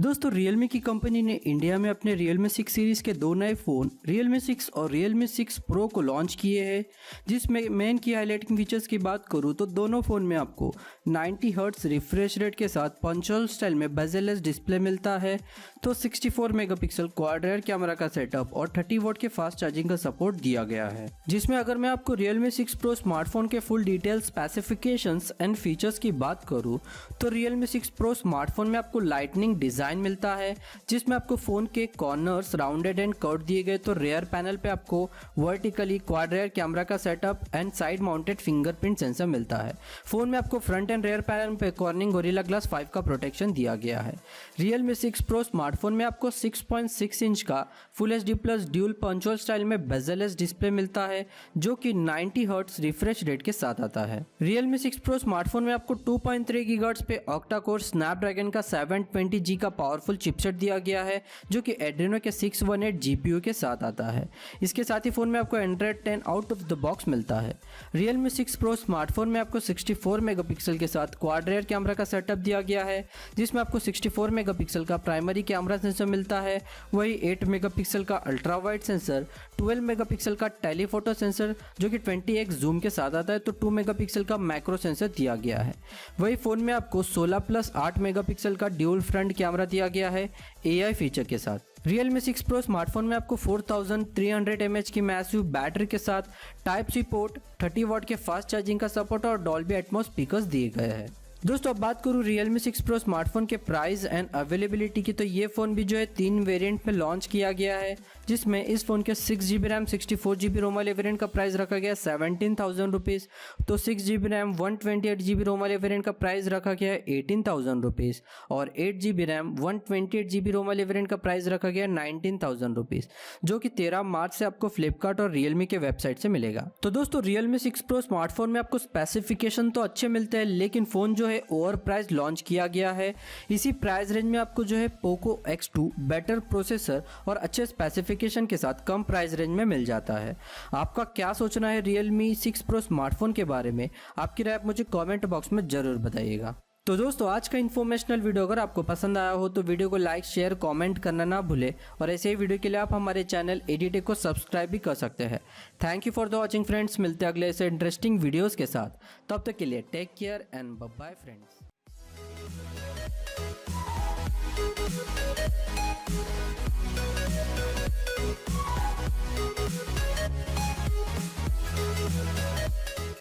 दोस्तों Realme की company ने इंडिया में अपने Realme 6 सीरीज़ के दो नए फ़ोन Realme 6 और Realme 6 Pro को लॉन्च किए हैं। जिसमें मेन की हाईलाइटिंग फीचर्स की बात करूँ तो दोनों फ़ोन में आपको 90 हर्ट्ज रिफ्रेश रेट के साथ पंचोल स्टाइल में बेजलेस डिस्प्ले मिलता है। तो 64 मेगापिक्सल क्वाड रेयर कैमरा का सेटअप और 30 वॉट के फास्ट चार्जिंग का सपोर्ट दिया गया है। जिसमें अगर मैं आपको Realme 6 Pro स्मार्टफोन के full detail specifications and features की बात करूँ तो Realme 6 Pro स्मार्टफोन में आपको लाइटनिंग डिज़ाइन मिलता है, जिसमें आपको फ़ोन के कॉर्नर्स राउंडेड एंड कर्व दिए गए। तो रेयर पैनल पे आपको वर्टिकली क्वाड रेयर कैमरा का setup and side mounted fingerprint sensor मिलता है। फ़ोन में आपको फ्रंट एंड रेयर पैनल पे कॉर्निंग गोरिल्ला ग्लास 5 का प्रोटेक्शन दिया गया है। Realme 6 Pro स्मार्टफोन में आपको 6.6 इंच का full HD plus dual punch hole style में बेजलेस डिस्प्ले मिलता है, जो कि 90 हर्ट्ज रिफ्रेश रेट के साथ आता है। Realme 6 Pro स्मार्टफोन में आपको 2.3 गीगाहर्ट्ज पे ऑक्टा कोर स्नैपड्रैगन का 720G का पावरफुल चिपसेट दिया गया है, जो कि एड्रेनो के 618 GPU के साथ आता है। इसके साथ ही फ़ोन में आपको Android 10 out of the box मिलता है। Realme 6 Pro स्मार्टफोन में आपको 64 मेगापिक्सल के साथ क्वाड रेयर कैमरा का सेटअप दिया गया है, जिसमें आपको 64 मेगापिक्सल का प्राइमरी कैमरा सेंसर मिलता है, वही 8 मेगापिक्सल का अल्ट्रा वाइड सेंसर, 12 मेगापिक्सल का टेलीफोटो सेंसर जो कि 20x जूम के साथ आता है, तो 2 मेगापिक्सल का मैक्रो सेंसर दिया गया है। वही फ़ोन में आपको 16+8 मेगापिक्सल का ड्यूल फ्रंट कैमरा दिया गया है AI फीचर के साथ। Realme 6 Pro स्मार्टफोन में आपको 4300 mAh की मैसिव बैटरी के साथ टाइप सी पोर्ट, 30 वॉट के फास्ट चार्जिंग का सपोर्ट और डॉल्बी एटमॉस स्पीकर्स दिए गए हैं। दोस्तों अब बात करूँ Realme 6 Pro स्मार्टफोन के प्राइस एंड अवेलेबिलिटी की, तो ये फ़ोन भी जो है 3 वेरिएंट में लॉन्च किया गया है, जिसमें इस फ़ोन के 6GB रैम 64GB रोम वाले वेरिएंट का प्राइस रखा गया है 17,000 रुपीज़। तो 6GB रैम 128GB रोम वाले वेरिएंट का प्राइस रखा गया है 18,000 रुपीज़ और 8GB रैम 128GB रोम वाले वेरिएंट का प्राइस रखा गया है 19,000 रुपीज़, जो कि 13 मार्च से आपको फ्लिपकार्ट और Realme के वेबसाइट से मिलेगा। तो दोस्तों Realme 6 Pro स्मार्टफोन में आपको स्पेसिफिकेशन तो अच्छे मिलते हैं, लेकिन फ़ोन जो है ओवर प्राइस लॉन्च किया गया है। इसी प्राइस रेंज में आपको जो है Poco X2 बेटर प्रोसेसर और अच्छे स्पेसिफिकेशन के साथ कम प्राइस रेंज में मिल जाता है। आपका क्या सोचना है Realme 6 Pro स्मार्टफोन के बारे में? आपकी राय मुझे कमेंट बॉक्स में ज़रूर बताइएगा। तो दोस्तों आज का इन्फॉर्मेशनल वीडियो अगर आपको पसंद आया हो तो वीडियो को लाइक शेयर कमेंट करना ना भूले, और ऐसे ही वीडियो के लिए आप हमारे चैनल ADTech को सब्सक्राइब भी कर सकते हैं। Thank you for the watching friends. मिलते हैं अगले ऐसे इंटरेस्टिंग वीडियोज़ के साथ। तब तक के लिए take care and bye bye friends.